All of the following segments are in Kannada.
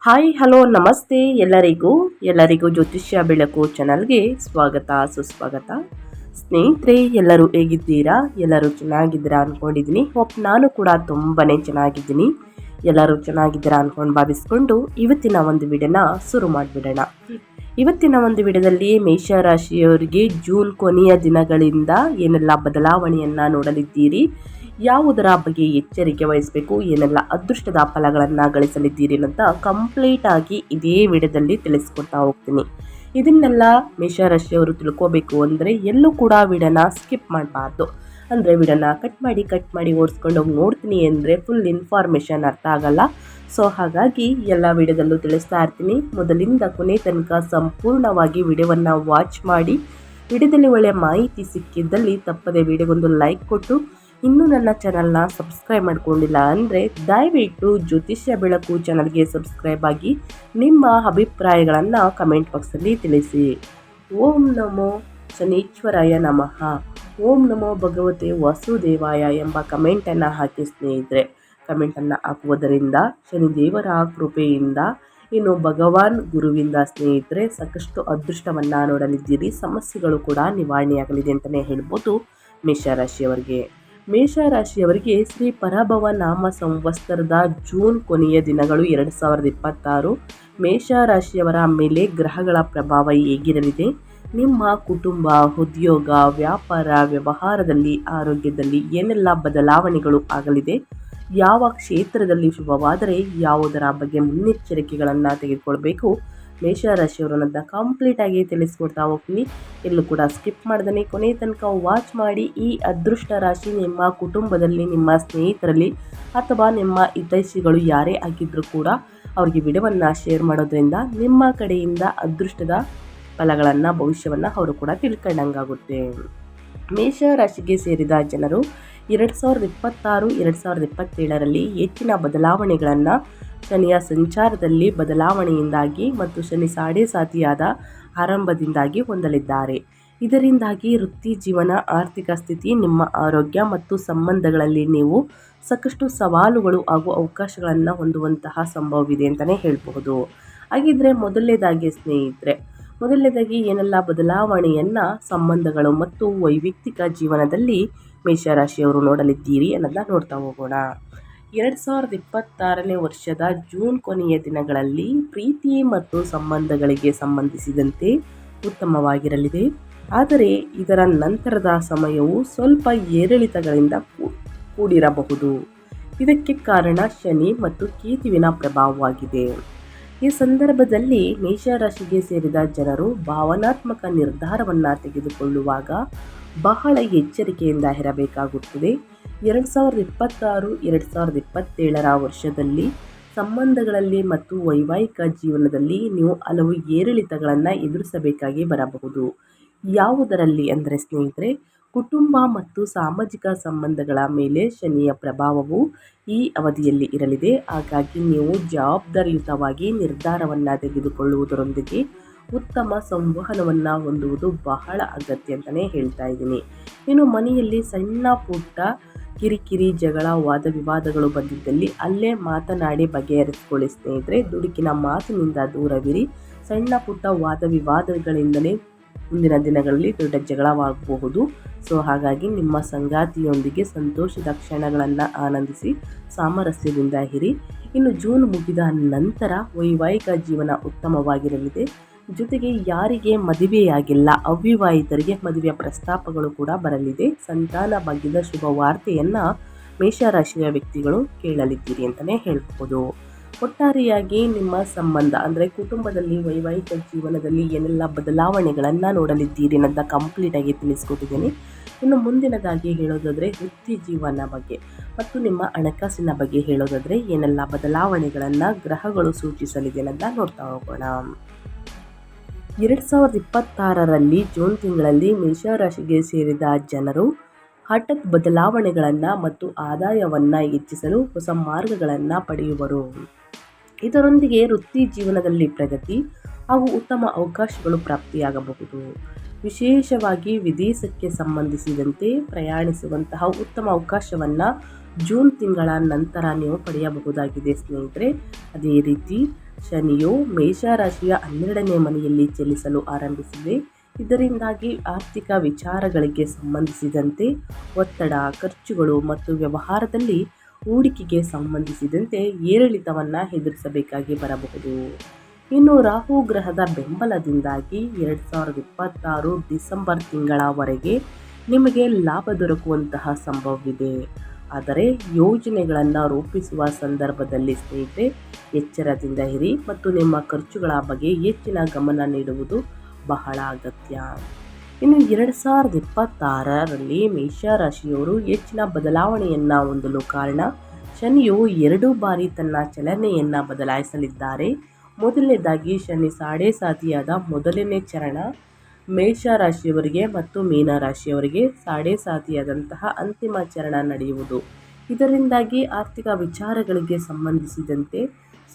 ಹಾಯ್ ಹಲೋ ನಮಸ್ತೆ ಎಲ್ಲರಿಗೂ ಜ್ಯೋತಿಷ್ಯ ಬೆಳಕು ಚಾನಲ್ಗೆ ಸ್ವಾಗತ ಸುಸ್ವಾಗತ. ಸ್ನೇಹಿತರೆ, ಎಲ್ಲರೂ ಹೇಗಿದ್ದೀರಾ? ಎಲ್ಲರೂ ಚೆನ್ನಾಗಿದ್ದೀರಾ ಅಂದ್ಕೊಂಡಿದ್ದೀನಿ. ನಾನು ಕೂಡ ತುಂಬಾ ಚೆನ್ನಾಗಿದ್ದೀನಿ. ಎಲ್ಲರೂ ಚೆನ್ನಾಗಿದ್ದೀರಾ ಅಂದ್ಕೊಂಡು ಭಾವಿಸ್ಕೊಂಡು ಇವತ್ತಿನ ಒಂದು ವಿಡಿಯೋನ ಶುರು ಮಾಡಿಬಿಡೋಣ. ಇವತ್ತಿನ ಒಂದು ವಿಡಿಯೋದಲ್ಲಿ ಮೇಷರಾಶಿಯವರಿಗೆ ಜೂನ್ ಕೊನೆಯ ದಿನಗಳಿಂದ ಏನೆಲ್ಲ ಬದಲಾವಣೆಯನ್ನು ನೋಡಲಿದ್ದೀರಿ, ಯಾವುದರ ಬಗ್ಗೆ ಎಚ್ಚರಿಕೆ ವಹಿಸಬೇಕು, ಏನೆಲ್ಲ ಅದೃಷ್ಟದ ಫಲಗಳನ್ನು ಗಳಿಸಲಿದ್ದೀರಿ ಅಂತ ಕಂಪ್ಲೀಟ್ ಆಗಿ ಇದೇ ವಿಡಿಯೋದಲ್ಲಿ ತಿಳಿಸ್ಕೊಡ್ತಾ ಹೋಗ್ತೀನಿ. ಇದನ್ನೆಲ್ಲ ಮೇಷರಾಶಿಯವರು ತಿಳ್ಕೋಬೇಕು ಅಂದರೆ ಎಲ್ಲೂ ಕೂಡ ವಿಡಿಯೋನ ಸ್ಕಿಪ್ ಮಾಡಬಾರ್ದು. ಅಂದರೆ ವಿಡಿಯೋನ ಕಟ್ ಮಾಡಿ ಓಡಿಸ್ಕೊಂಡು ಹೋಗಿ ನೋಡ್ತೀನಿ ಅಂದರೆ ಫುಲ್ ಇನ್ಫಾರ್ಮೇಷನ್ ಅರ್ಥ ಆಗಲ್ಲ. ಸೊ ಹಾಗಾಗಿ ಎಲ್ಲ ವಿಡಿಯೋದಲ್ಲೂ ತಿಳಿಸ್ತಾ ಇರ್ತೀನಿ. ಮೊದಲಿಂದ ಕೊನೆ ತನಕ ಸಂಪೂರ್ಣವಾಗಿ ವಿಡಿಯೋವನ್ನು ವಾಚ್ ಮಾಡಿ, ವಿಡಿಯೋದಲ್ಲಿ ಒಳ್ಳೆಯ ಮಾಹಿತಿ ಸಿಕ್ಕಿದ್ದಲ್ಲಿ ತಪ್ಪದೆ ವಿಡಿಯೋಗೊಂದು ಲೈಕ್ ಕೊಟ್ಟು, ಇನ್ನೂ ನನ್ನ ಚಾನಲ್ನ ಸಬ್ಸ್ಕ್ರೈಬ್ ಮಾಡ್ಕೊಂಡಿಲ್ಲ ಅಂದರೆ ದಯವಿಟ್ಟು ಜ್ಯೋತಿಷ್ಯ ಬೆಳಕು ಚಾನಲ್ಗೆ ಸಬ್ಸ್ಕ್ರೈಬ್ ಆಗಿ ನಿಮ್ಮ ಅಭಿಪ್ರಾಯಗಳನ್ನು ಕಮೆಂಟ್ ಬಾಕ್ಸಲ್ಲಿ ತಿಳಿಸಿ. ಓಂ ನಮೋ ಶನೀಶ್ವರಾಯ ನಮಃ, ಓಂ ನಮೋ ಭಗವತೆ ವಾಸುದೇವಾಯ ಎಂಬ ಕಮೆಂಟನ್ನು ಹಾಕಿ ಸ್ನೇಹಿತರೆ. ಕಮೆಂಟನ್ನು ಹಾಕುವುದರಿಂದ ಶನಿದೇವರ ಕೃಪೆಯಿಂದ, ಇನ್ನು ಭಗವಾನ್ ಗುರುವಿಂದ ಸ್ನೇಹಿತರೆ ಸಾಕಷ್ಟು ಅದೃಷ್ಟವನ್ನು ನೋಡಲಿದ್ದೀರಿ. ಸಮಸ್ಯೆಗಳು ಕೂಡ ನಿವಾರಣೆಯಾಗಲಿದೆ ಅಂತಲೇ ಹೇಳ್ಬೋದು. ಮೇಷರಾಶಿಯವರಿಗೆ ಶ್ರೀ ಪರಭವ ನಾಮ ಸಂವತ್ಸರದ ಜೂನ್ ಕೊನೆಯ ದಿನಗಳು 2026. ಮೇಷರಾಶಿಯವರ ಮೇಲೆ ಗ್ರಹಗಳ ಪ್ರಭಾವ ಹೇಗಿರಲಿದೆ, ನಿಮ್ಮ ಕುಟುಂಬ, ಉದ್ಯೋಗ, ವ್ಯಾಪಾರ, ವ್ಯವಹಾರದಲ್ಲಿ, ಆರೋಗ್ಯದಲ್ಲಿ ಏನೆಲ್ಲ ಬದಲಾವಣೆಗಳು ಆಗಲಿದೆ, ಯಾವ ಕ್ಷೇತ್ರದಲ್ಲಿ ಶುಭವಾದರೆ ಯಾವುದರ ಬಗ್ಗೆ ಮುನ್ನೆಚ್ಚರಿಕೆಗಳನ್ನು ತೆಗೆದುಕೊಳ್ಬೇಕು, ಮೇಷರಾಶಿಯವರನ್ನ ಕಂಪ್ಲೀಟ್ ಆಗಿ ತಿಳಿಸ್ಕೊಡ್ತಾ ಹೋಗ್ತೀನಿ. ಎಲ್ಲೂ ಕೂಡ ಸ್ಕಿಪ್ ಮಾಡ್ದೇ ಕೊನೆ ತನಕ ವಾಚ್ ಮಾಡಿ. ಈ ಅದೃಷ್ಟ ರಾಶಿ ನಿಮ್ಮ ಕುಟುಂಬದಲ್ಲಿ, ನಿಮ್ಮ ಸ್ನೇಹಿತರಲ್ಲಿ ಅಥವಾ ನಿಮ್ಮ ಹಿತೈಷಿಗಳು ಯಾರೇ ಆಗಿದ್ರೂ ಕೂಡ ಅವ್ರಿಗೆ ವಿಡಿಯೋವನ್ನು ಶೇರ್ ಮಾಡೋದ್ರಿಂದ ನಿಮ್ಮ ಕಡೆಯಿಂದ ಅದೃಷ್ಟದ ಫಲಗಳನ್ನು, ಭವಿಷ್ಯವನ್ನು ಅವರು ಕೂಡ ತಿಳ್ಕೊಂಡಂಗಾಗುತ್ತೆ. ಮೇಷರಾಶಿಗೆ ಸೇರಿದ ಜನರು 2026, 2027ರಲ್ಲಿ ಹೆಚ್ಚಿನ ಬದಲಾವಣೆಗಳನ್ನು ಶನಿಯ ಸಂಚಾರದಲ್ಲಿ ಬದಲಾವಣೆಯಿಂದಾಗಿ ಮತ್ತು ಶನಿ ಸಾಡೆ ಸಾತಿಯಾದ ಆರಂಭದಿಂದಾಗಿ ಹೊಂದಲಿದ್ದಾರೆ. ಇದರಿಂದಾಗಿ ವೃತ್ತಿ ಜೀವನ, ಆರ್ಥಿಕ ಸ್ಥಿತಿ, ನಿಮ್ಮ ಆರೋಗ್ಯ ಮತ್ತು ಸಂಬಂಧಗಳಲ್ಲಿ ನೀವು ಸಾಕಷ್ಟು ಸವಾಲುಗಳು ಹಾಗೂ ಅವಕಾಶಗಳನ್ನು ಹೊಂದುವಂತಹ ಸಂಭವವಿದೆ ಅಂತಲೇ ಹೇಳಬಹುದು. ಹಾಗಿದ್ರೆ ಮೊದಲನೇದಾಗಿ ಏನೆಲ್ಲ ಬದಲಾವಣೆಯನ್ನು ಸಂಬಂಧಗಳು ಮತ್ತು ವೈಯಕ್ತಿಕ ಜೀವನದಲ್ಲಿ ಮೇಷರಾಶಿಯವರು ನೋಡಲಿದ್ದೀರಿ ಅನ್ನೋದನ್ನ ನೋಡ್ತಾ ಹೋಗೋಣ. 2026ನೇ ವರ್ಷದ ಜೂನ್ ಕೊನೆಯ ದಿನಗಳಲ್ಲಿ ಪ್ರೀತಿ ಮತ್ತು ಸಂಬಂಧಗಳಿಗೆ ಸಂಬಂಧಿಸಿದಂತೆ ಉತ್ತಮವಾಗಿರಲಿದೆ. ಆದರೆ ಇದರ ನಂತರದ ಸಮಯವು ಸ್ವಲ್ಪ ಏರಿಳಿತಗಳಿಂದ ಕೂಡಿರಬಹುದು. ಇದಕ್ಕೆ ಕಾರಣ ಶನಿ ಮತ್ತು ಕೇತುವಿನ ಪ್ರಭಾವವಾಗಿದೆ. ಈ ಸಂದರ್ಭದಲ್ಲಿ ಮೇಷರಾಶಿಗೆ ಸೇರಿದ ಜನರು ಭಾವನಾತ್ಮಕ ನಿರ್ಧಾರವನ್ನು ತೆಗೆದುಕೊಳ್ಳುವಾಗ ಬಹಳ ಎಚ್ಚರಿಕೆಯಿಂದ ಇರಬೇಕಾಗುತ್ತದೆ. 2026, 2027ರ ವರ್ಷದಲ್ಲಿ ಸಂಬಂಧಗಳಲ್ಲಿ ಮತ್ತು ವೈವಾಹಿಕ ಜೀವನದಲ್ಲಿ ನೀವು ಹಲವು ಏರಿಳಿತಗಳನ್ನು ಎದುರಿಸಬೇಕಾಗಿ ಬರಬಹುದು. ಯಾವುದರಲ್ಲಿ ಅಂದರೆ ಸ್ನೇಹಿತರೆ, ಕುಟುಂಬ ಮತ್ತು ಸಾಮಾಜಿಕ ಸಂಬಂಧಗಳ ಮೇಲೆ ಶನಿಯ ಪ್ರಭಾವವು ಈ ಅವಧಿಯಲ್ಲಿ ಇರಲಿದೆ. ಹಾಗಾಗಿ ನೀವು ಜವಾಬ್ದಾರಿಯುತವಾಗಿ ನಿರ್ಧಾರವನ್ನು ತೆಗೆದುಕೊಳ್ಳುವುದರೊಂದಿಗೆ ಉತ್ತಮ ಸಂವಹನವನ್ನು ಹೊಂದುವುದು ಬಹಳ ಅಗತ್ಯ ಅಂತಲೇ ಹೇಳ್ತಾ ಇದ್ದೀನಿ. ಇನ್ನು ಮನೆಯಲ್ಲಿ ಸಣ್ಣ ಪುಟ್ಟ ಕಿರಿಕಿರಿ, ಜಗಳ, ವಾದ ವಿವಾದಗಳು ಬಂದಿದ್ದಲ್ಲಿ ಅಲ್ಲೇ ಮಾತನಾಡಿ ಬಗೆಹರಿಸಿಕೊಳ್ಳಿ ಸ್ನೇಹಿತರೆ. ದುಡುಕಿನ ಮಾತಿನಿಂದ ದೂರವಿರಿ. ಸಣ್ಣ ಪುಟ್ಟ ವಾದ ವಿವಾದಗಳಿಂದಲೇ ಮುಂದಿನ ದಿನಗಳಲ್ಲಿ ದೊಡ್ಡ ಜಗಳವಾಗಬಹುದು. ಸೊ ಹಾಗಾಗಿ ನಿಮ್ಮ ಸಂಗಾತಿಯೊಂದಿಗೆ ಸಂತೋಷದ ಕ್ಷಣಗಳನ್ನು ಆನಂದಿಸಿ ಸಾಮರಸ್ಯದಿಂದ ಇರಿ. ಇನ್ನು ಜೂನ್ ಮುಗಿದ ನಂತರ ವೈವಾಹಿಕ ಜೀವನ ಉತ್ತಮವಾಗಿರಲಿದೆ. ಜೊತೆಗೆ ಯಾರಿಗೆ ಮದುವೆಯಾಗಿಲ್ಲ, ಅವಿವಾಹಿತರಿಗೆ ಮದುವೆಯ ಪ್ರಸ್ತಾಪಗಳು ಕೂಡ ಬರಲಿದೆ. ಸಂತಾನ ಭಾಗ್ಯದ ಶುಭ ವಾರ್ತೆಯನ್ನು ಮೇಷರಾಶಿಯ ವ್ಯಕ್ತಿಗಳು ಕೇಳಲಿದ್ದೀರಿ ಅಂತಲೇ ಹೇಳ್ಬೋದು. ಒಟ್ಟಾರೆಯಾಗಿ ನಿಮ್ಮ ಸಂಬಂಧ ಅಂದರೆ ಕುಟುಂಬದಲ್ಲಿ, ವೈವಾಹಿಕ ಜೀವನದಲ್ಲಿ ಏನೆಲ್ಲ ಬದಲಾವಣೆಗಳನ್ನು ನೋಡಲಿದ್ದೀರಿ ಅನ್ನೋದನ್ನ ಕಂಪ್ಲೀಟಾಗಿ ತಿಳಿಸ್ಕೊಟ್ಟಿದ್ದೀನಿ. ಇನ್ನು ಮುಂದಿನದಾಗಿ ಹೇಳೋದಾದರೆ ವೃತ್ತಿ ಜೀವನ ಬಗ್ಗೆ ಮತ್ತು ನಿಮ್ಮ ಹಣಕಾಸಿನ ಬಗ್ಗೆ ಹೇಳೋದಾದರೆ ಏನೆಲ್ಲ ಬದಲಾವಣೆಗಳನ್ನು ಗ್ರಹಗಳು ಸೂಚಿಸಲಿದೆ ಅನ್ನೋದನ್ನ ನೋಡ್ತಾ ಹೋಗೋಣ. 2026ರಲ್ಲಿ ಜೂನ್ ತಿಂಗಳಲ್ಲಿ ಮೇಷರಾಶಿಗೆ ಸೇರಿದ ಜನರು ಹಠಾತ್ ಬದಲಾವಣೆಗಳನ್ನು ಮತ್ತು ಆದಾಯವನ್ನು ಹೆಚ್ಚಿಸಲು ಹೊಸ ಮಾರ್ಗಗಳನ್ನು ಪಡೆಯುವರು. ಇದರೊಂದಿಗೆ ವೃತ್ತಿ ಜೀವನದಲ್ಲಿ ಪ್ರಗತಿ ಹಾಗೂ ಉತ್ತಮ ಅವಕಾಶಗಳು ಪ್ರಾಪ್ತಿಯಾಗಬಹುದು. ವಿಶೇಷವಾಗಿ ವಿದೇಶಕ್ಕೆ ಸಂಬಂಧಿಸಿದಂತೆ ಪ್ರಯಾಣಿಸುವಂತಹ ಉತ್ತಮ ಅವಕಾಶವನ್ನು ಜೂನ್ ತಿಂಗಳ ನಂತರ ನೀವು ಪಡೆಯಬಹುದಾಗಿದೆ ಸ್ನೇಹಿತರೆ. ಅದೇ ರೀತಿ ಶನಿಯು ಮೇಷರಾಶಿಯ 12ನೇ ಮನೆಯಲ್ಲಿ ಚಲಿಸಲು ಆರಂಭಿಸಿದೆ. ಇದರಿಂದಾಗಿ ಆರ್ಥಿಕ ವಿಚಾರಗಳಿಗೆ ಸಂಬಂಧಿಸಿದಂತೆ ಒತ್ತಡ, ಖರ್ಚುಗಳು ಮತ್ತು ವ್ಯವಹಾರದಲ್ಲಿ ಹೂಡಿಕೆಗೆ ಸಂಬಂಧಿಸಿದಂತೆ ಏರಿಳಿತವನ್ನು ಎದುರಿಸಬೇಕಾಗಿ ಬರಬಹುದು. ಇನ್ನು ರಾಹು ಗ್ರಹದ ಬೆಂಬಲದಿಂದಾಗಿ 2026 ಡಿಸೆಂಬರ್ ತಿಂಗಳವರೆಗೆ ನಿಮಗೆ ಲಾಭ ದೊರಕುವಂತಹ ಸಂಭವವಿದೆ. ಆದರೆ ಯೋಜನೆಗಳನ್ನು ರೂಪಿಸುವ ಸಂದರ್ಭದಲ್ಲಿ ಸ್ನೇಹಿತರೆ ಎಚ್ಚರದಿಂದ ಇರಿ ಮತ್ತು ನಿಮ್ಮ ಖರ್ಚುಗಳ ಬಗ್ಗೆ ಹೆಚ್ಚಿನ ಗಮನ ನೀಡುವುದು ಬಹಳ ಅಗತ್ಯ. ಇನ್ನು 2026ರಲ್ಲಿ ಮೇಷರಾಶಿಯವರು ಹೆಚ್ಚಿನ ಬದಲಾವಣೆಯನ್ನು ಹೊಂದಲು ಕಾರಣ ಶನಿಯು 2 ಬಾರಿ ತನ್ನ ಚಲನೆಯನ್ನು ಬದಲಾಯಿಸಲಿದ್ದಾರೆ. ಮೊದಲನೇದಾಗಿ ಶನಿ ಸಾಡೆ ಸಾತಿಯಾದ ಮೊದಲನೇ ಚರಣ ಮೇಷರಾಶಿಯವರಿಗೆ ಮತ್ತು ಮೀನರಾಶಿಯವರಿಗೆ ಸಾಡೆ ಸಾತಿಯಾದಂತಹ ಅಂತಿಮ ಚರಣ ನಡೆಯುವುದು. ಇದರಿಂದಾಗಿ ಆರ್ಥಿಕ ವಿಚಾರಗಳಿಗೆ ಸಂಬಂಧಿಸಿದಂತೆ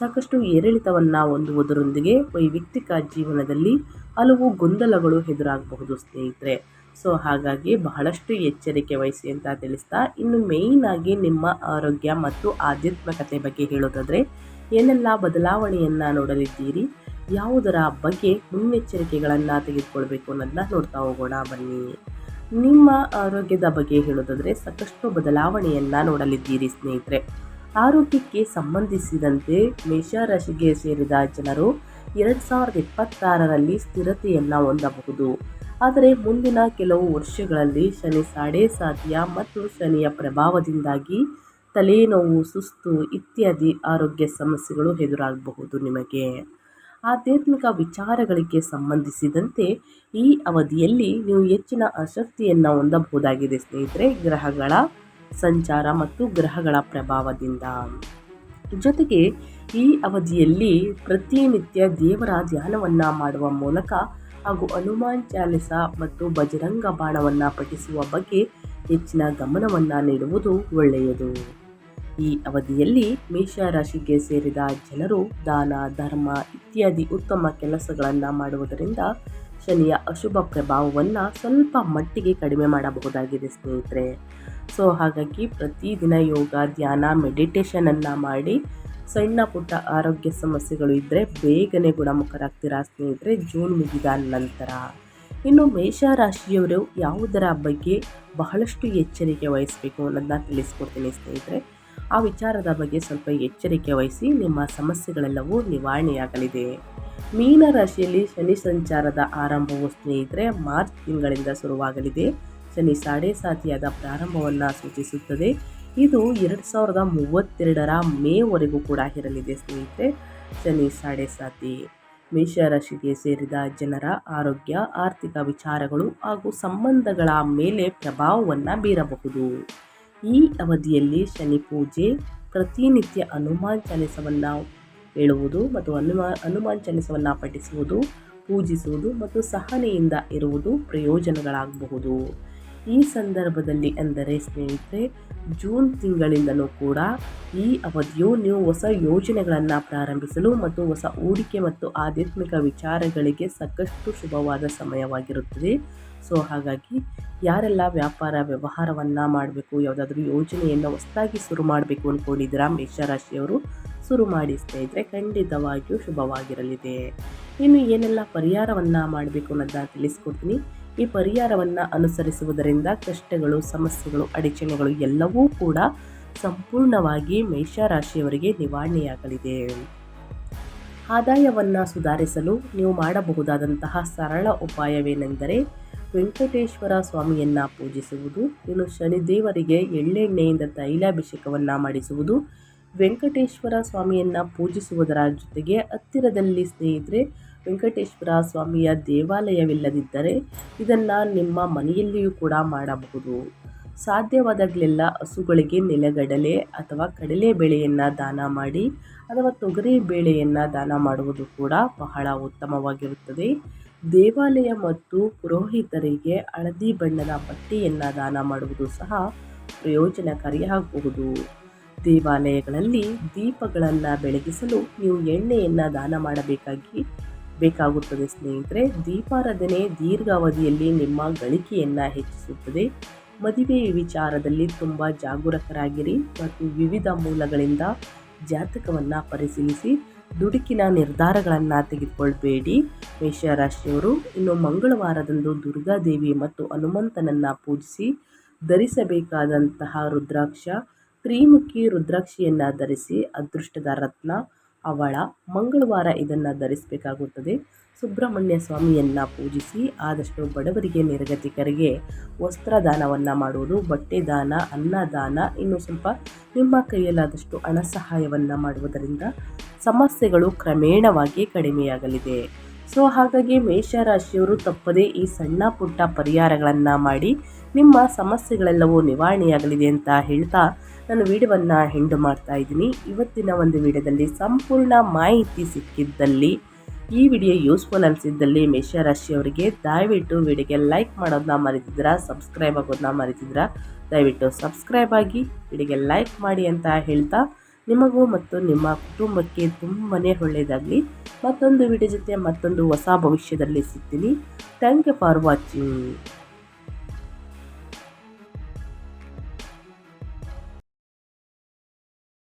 ಸಾಕಷ್ಟು ಏರಿಳಿತವನ್ನು ಹೊಂದುವುದರೊಂದಿಗೆ ವೈಯಕ್ತಿಕ ಜೀವನದಲ್ಲಿ ಹಲವು ಗೊಂದಲಗಳು ಎದುರಾಗಬಹುದು ಸ್ನೇಹಿತರೆ. ಸೊ ಹಾಗಾಗಿ ಬಹಳಷ್ಟು ಎಚ್ಚರಿಕೆ ವಹಿಸಿ ಅಂತ ತಿಳಿಸ್ತಾ, ಇನ್ನು ಮೇಯ್ನ್ ಆಗಿ ನಿಮ್ಮ ಆರೋಗ್ಯ ಮತ್ತು ಆಧ್ಯಾತ್ಮಿಕತೆ ಬಗ್ಗೆ ಹೇಳೋದಾದರೆ ಏನೆಲ್ಲ ಬದಲಾವಣೆಯನ್ನು ನೋಡಲಿದ್ದೀರಿ, ಯಾವುದರ ಬಗ್ಗೆ ಮುನ್ನೆಚ್ಚರಿಕೆಗಳನ್ನು ತೆಗೆದುಕೊಳ್ಬೇಕು ಅನ್ನೋದನ್ನ ನೋಡ್ತಾ ಹೋಗೋಣ ಬನ್ನಿ. ನಿಮ್ಮ ಆರೋಗ್ಯದ ಬಗ್ಗೆ ಹೇಳೋದಾದರೆ ಸಾಕಷ್ಟು ಬದಲಾವಣೆಯನ್ನು ನೋಡಲಿದ್ದೀರಿ ಸ್ನೇಹಿತರೆ. ಆರೋಗ್ಯಕ್ಕೆ ಸಂಬಂಧಿಸಿದಂತೆ ಮೇಷರಾಶಿಗೆ ಸೇರಿದ ಜನರು 2026ರಲ್ಲಿ ಸ್ಥಿರತೆಯನ್ನು ಹೊಂದಬಹುದು. ಆದರೆ ಮುಂದಿನ ಕೆಲವು ವರ್ಷಗಳಲ್ಲಿ ಶನಿ ಸಾಡೆ ಸಾತಿಯ ಮತ್ತು ಶನಿಯ ಪ್ರಭಾವದಿಂದಾಗಿ ತಲೆನೋವು, ಸುಸ್ತು ಇತ್ಯಾದಿ ಆರೋಗ್ಯ ಸಮಸ್ಯೆಗಳು ಎದುರಾಗಬಹುದು. ನಿಮಗೆ ಆಧ್ಯಾತ್ಮಿಕ ವಿಚಾರಗಳಿಗೆ ಸಂಬಂಧಿಸಿದಂತೆ ಈ ಅವಧಿಯಲ್ಲಿ ನೀವು ಹೆಚ್ಚಿನ ಆಸಕ್ತಿಯನ್ನು ಹೊಂದಬಹುದಾಗಿದೆ ಸ್ನೇಹಿತರೆ, ಗ್ರಹಗಳ ಸಂಚಾರ ಮತ್ತು ಗ್ರಹಗಳ ಪ್ರಭಾವದಿಂದ. ಜೊತೆಗೆ ಈ ಅವಧಿಯಲ್ಲಿ ಪ್ರತಿನಿತ್ಯ ದೇವರ ಧ್ಯಾನವನ್ನು ಮಾಡುವ ಮೂಲಕ ಹಾಗೂ ಹನುಮಾನ್ ಚಾಲಿಸ ಮತ್ತು ಬಜರಂಗ ಬಾಣವನ್ನು ಪಠಿಸುವ ಬಗ್ಗೆ ಹೆಚ್ಚಿನ ಗಮನವನ್ನು ನೀಡುವುದು ಒಳ್ಳೆಯದು. ಈ ಅವಧಿಯಲ್ಲಿ ಮೇಷರಾಶಿಗೆ ಸೇರಿದ ಜನರು ದಾನ, ಧರ್ಮ ಇತ್ಯಾದಿ ಉತ್ತಮ ಕೆಲಸಗಳನ್ನು ಮಾಡುವುದರಿಂದ ಶನಿಯ ಅಶುಭ ಪ್ರಭಾವವನ್ನು ಸ್ವಲ್ಪ ಮಟ್ಟಿಗೆ ಕಡಿಮೆ ಮಾಡಬಹುದಾಗಿದೆ ಸ್ನೇಹಿತರೆ. ಸೊ ಹಾಗಾಗಿ ಪ್ರತಿದಿನ ಯೋಗ, ಧ್ಯಾನ, ಮೆಡಿಟೇಷನನ್ನು ಮಾಡಿ ಸಣ್ಣ ಪುಟ್ಟ ಆರೋಗ್ಯ ಸಮಸ್ಯೆಗಳು ಇದ್ದರೆ ಬೇಗನೆ ಗುಣಮುಖರಾಗ್ತೀರಾ ಸ್ನೇಹಿತರೆ ಜೂನ್ ಮುಗಿದ ನಂತರ. ಇನ್ನು ಮೇಷರಾಶಿಯವರು ಯಾವುದರ ಬಗ್ಗೆ ಬಹಳಷ್ಟು ಎಚ್ಚರಿಕೆ ವಹಿಸಬೇಕು ಅನ್ನೋದನ್ನ ತಿಳಿಸ್ಕೊಡ್ತೀನಿ ಸ್ನೇಹಿತರೆ. ಆ ವಿಚಾರದ ಬಗ್ಗೆ ಸ್ವಲ್ಪ ಎಚ್ಚರಿಕೆ ವಹಿಸಿ, ನಿಮ್ಮ ಸಮಸ್ಯೆಗಳೆಲ್ಲವೂ ನಿವಾರಣೆಯಾಗಲಿದೆ. ಮೀನರಾಶಿಯಲ್ಲಿ ಶನಿ ಸಂಚಾರದ ಆರಂಭವು ಸ್ನೇಹಿತರೆ ಮಾರ್ಚ್ ತಿಂಗಳಿಂದ ಶುರುವಾಗಲಿದೆ. ಶನಿ ಸಾಡೆ ಸಾತಿಯಾದ ಪ್ರಾರಂಭವನ್ನು ಸೂಚಿಸುತ್ತದೆ. ಇದು 2032ರ ಮೇವರೆಗೂ ಕೂಡ ಇರಲಿದೆ ಸ್ನೇಹಿತರೆ ಶನಿ ಸಾಡೆ ಸಾತಿ. ಮೇಷರಾಶಿಗೆ ಸೇರಿದ ಜನರ ಆರೋಗ್ಯ, ಆರ್ಥಿಕ ವಿಚಾರಗಳು ಹಾಗೂ ಸಂಬಂಧಗಳ ಮೇಲೆ ಪ್ರಭಾವವನ್ನು ಬೀರಬಹುದು. ಈ ಅವಧಿಯಲ್ಲಿ ಶನಿ ಪೂಜೆ, ಪ್ರತಿನಿತ್ಯ ಹನುಮಾನ್ ಚಾಲಿಸವನ್ನು ಹೇಳುವುದು ಮತ್ತು ಹನುಮಾನ್ ಚಾಲಿಸವನ್ನು ಪಠಿಸುವುದು, ಪೂಜಿಸುವುದು ಮತ್ತು ಸಹನೆಯಿಂದ ಇರುವುದು ಪ್ರಯೋಜನಗಳಾಗಬಹುದು. ಈ ಸಂದರ್ಭದಲ್ಲಿ ಅಂದರೆ ಸ್ನೇಹಿತರೆ ಜೂನ್ ತಿಂಗಳಿಂದಲೂ ಕೂಡ ಈ ಅವಧಿಯು ನೀವು ಹೊಸ ಯೋಜನೆಗಳನ್ನು ಪ್ರಾರಂಭಿಸಲು ಮತ್ತು ಹೊಸ ಹೂಡಿಕೆ ಮತ್ತು ಆಧ್ಯಾತ್ಮಿಕ ವಿಚಾರಗಳಿಗೆ ಸಾಕಷ್ಟು ಶುಭವಾದ ಸಮಯವಾಗಿರುತ್ತದೆ. ಸೊ ಹಾಗಾಗಿ ಯಾರೆಲ್ಲ ವ್ಯಾಪಾರ ವ್ಯವಹಾರವನ್ನು ಮಾಡಬೇಕು, ಯಾವುದಾದ್ರೂ ಯೋಜನೆಯನ್ನು ಹೊಸದಾಗಿ ಶುರು ಮಾಡಬೇಕು ಅಂದ್ಕೊಂಡಿದ್ದೀರಾ ಮೇಷರಾಶಿಯವರು ಶುರು ಮಾಡಿ ಸ್ನೇಹಿತರೆ, ಖಂಡಿತವಾಗಿಯೂ ಶುಭವಾಗಿರಲಿದೆ. ಇನ್ನು ಏನೆಲ್ಲ ಪರಿಹಾರವನ್ನು ಮಾಡಬೇಕು ಅನ್ನೋದನ್ನ ತಿಳಿಸ್ಕೊಡ್ತೀನಿ. ಈ ಪರಿಹಾರವನ್ನು ಅನುಸರಿಸುವುದರಿಂದ ಕಷ್ಟಗಳು, ಸಮಸ್ಯೆಗಳು, ಅಡಚಣೆಗಳು ಎಲ್ಲವೂ ಕೂಡ ಸಂಪೂರ್ಣವಾಗಿ ಮೇಷರಾಶಿಯವರಿಗೆ ನಿವಾರಣೆಯಾಗಲಿದೆ. ಆದಾಯವನ್ನು ಸುಧಾರಿಸಲು ನೀವು ಮಾಡಬಹುದಾದಂತಹ ಸರಳ ಉಪಾಯವೇನೆಂದರೆ ವೆಂಕಟೇಶ್ವರ ಸ್ವಾಮಿಯನ್ನು ಪೂಜಿಸುವುದು. ಇನ್ನು ಶನಿದೇವರಿಗೆ ಎಳ್ಳೆಣ್ಣೆಯಿಂದ ತೈಲಾಭಿಷೇಕವನ್ನು ಮಾಡಿಸುವುದು. ವೆಂಕಟೇಶ್ವರ ಸ್ವಾಮಿಯನ್ನು ಪೂಜಿಸುವುದರ ಜೊತೆಗೆ ಹತ್ತಿರದಲ್ಲಿ ಸ್ನೇಹಿತರೆ ವೆಂಕಟೇಶ್ವರ ಸ್ವಾಮಿಯ ದೇವಾಲಯವಿಲ್ಲದಿದ್ದರೆ ಇದನ್ನು ನಿಮ್ಮ ಮನೆಯಲ್ಲಿಯೂ ಕೂಡ ಮಾಡಬಹುದು. ಸಾಧ್ಯವಾದಾಗಲೆಲ್ಲ ಹಸುಗಳಿಗೆ ನೆಲಗಡಲೆ ಅಥವಾ ಕಡಲೆಬೇಳೆಯನ್ನು ದಾನ ಮಾಡಿ ಅಥವಾ ತೊಗರಿ ಬೇಳೆಯನ್ನು ದಾನ ಮಾಡುವುದು ಕೂಡ ಬಹಳ ಉತ್ತಮವಾಗಿರುತ್ತದೆ. ದೇವಾಲಯ ಮತ್ತು ಪುರೋಹಿತರಿಗೆ ಹಳದಿ ಬಣ್ಣದ ಬಟ್ಟೆಯನ್ನು ದಾನ ಮಾಡುವುದು ಸಹ ಪ್ರಯೋಜನಕಾರಿಯಾಗಬಹುದು. ದೇವಾಲಯಗಳಲ್ಲಿ ದೀಪಗಳನ್ನು ಬೆಳಗಿಸಲು ನೀವು ಎಣ್ಣೆಯನ್ನು ದಾನ ಬೇಕಾಗುತ್ತದೆ ಸ್ನೇಹಿತರೆ. ದೀಪಾರಾಧನೆ ದೀರ್ಘಾವಧಿಯಲ್ಲಿ ನಿಮ್ಮ ಗಳಿಕೆಯನ್ನು ಹೆಚ್ಚಿಸುತ್ತದೆ. ಮದುವೆ ವಿಚಾರದಲ್ಲಿ ತುಂಬ ಜಾಗರೂಕರಾಗಿರಿ ಮತ್ತು ವಿವಿಧ ಮೂಲಗಳಿಂದ ಜಾತಕವನ್ನು ಪರಿಶೀಲಿಸಿ ದುಡುಕಿನ ನಿರ್ಧಾರಗಳನ್ನು ತೆಗೆದುಕೊಳ್ಬೇಡಿ ಮೇಷರಾಶಿಯವರು. ಇನ್ನು ಮಂಗಳವಾರದಂದು ದುರ್ಗಾದೇವಿ ಮತ್ತು ಹನುಮಂತನನ್ನು ಪೂಜಿಸಿ ಧರಿಸಬೇಕಾದಂತಹ ರುದ್ರಾಕ್ಷ ತ್ರಿಮುಖಿ ರುದ್ರಾಕ್ಷಿಯನ್ನು ಧರಿಸಿ ಅದೃಷ್ಟದ ರತ್ನ ಅವಳ. ಮಂಗಳವಾರ ಇದನ್ನು ಧರಿಸಬೇಕಾಗುತ್ತದೆ. ಸುಬ್ರಹ್ಮಣ್ಯ ಸ್ವಾಮಿಯನ್ನು ಪೂಜಿಸಿ ಆದಷ್ಟು ಬಡವರಿಗೆ ನಿರ್ಗತಿಕರಿಗೆ ವಸ್ತ್ರದಾನವನ್ನು ಮಾಡುವುದು, ಬಟ್ಟೆ ದಾನ, ಅನ್ನದಾನ, ಇನ್ನು ಸ್ವಲ್ಪ ನಿಮ್ಮ ಕೈಯಲ್ಲಾದಷ್ಟು ಹಣ ಸಹಾಯವನ್ನು ಮಾಡುವುದರಿಂದ ಸಮಸ್ಯೆಗಳು ಕ್ರಮೇಣವಾಗಿ ಕಡಿಮೆಯಾಗಲಿದೆ. ಸೊ ಹಾಗಾಗಿ ಮೇಷರಾಶಿಯವರು ತಪ್ಪದೇ ಈ ಸಣ್ಣ ಪುಟ್ಟ ಪರಿಹಾರಗಳನ್ನು ಮಾಡಿ ನಿಮ್ಮ ಸಮಸ್ಯೆಗಳೆಲ್ಲವೂ ನಿವಾರಣೆಯಾಗಲಿದೆ ಅಂತ ಹೇಳ್ತಾ ನಾನು ವಿಡಿಯೋವನ್ನು ಎಂಡ್ ಮಾಡ್ತಾ ಇದ್ದೀನಿ. ಇವತ್ತಿನ ಒಂದು ವಿಡಿಯೋದಲ್ಲಿ ಸಂಪೂರ್ಣ ಮಾಹಿತಿ ಸಿಕ್ಕಿದ್ದಲ್ಲಿ, ಈ ವಿಡಿಯೋ ಯೂಸ್ಫುಲ್ ಅನಿಸಿದ್ದಲ್ಲಿ ಮೇಷರಾಶಿಯವರಿಗೆ ದಯವಿಟ್ಟು ವಿಡಿಯೋಗೆ ಲೈಕ್ ಮಾಡೋದನ್ನ ಮರೆತಿದ್ದೀರಾ, ಸಬ್ಸ್ಕ್ರೈಬ್ ಆಗೋದನ್ನ ಮರೆತಿದ್ದೀರಾ, ದಯವಿಟ್ಟು ಸಬ್ಸ್ಕ್ರೈಬ್ ಆಗಿ ವಿಡಿಯೋಗೆ ಲೈಕ್ ಮಾಡಿ ಅಂತ ಹೇಳ್ತಾ ನಿಮಗೂ ಮತ್ತು ನಿಮ್ಮ ಕುಟುಂಬಕ್ಕೆ ತುಂಬಾ ಒಳ್ಳೆಯದಾಗಲಿ. ಮತ್ತೊಂದು ವಿಡಿಯೋ ಜೊತೆ ಮತ್ತೊಂದು ಹೊಸ ಭವಿಷ್ಯದಲ್ಲಿ ಸಿಗ್ತೀನಿ. Thank you for watching.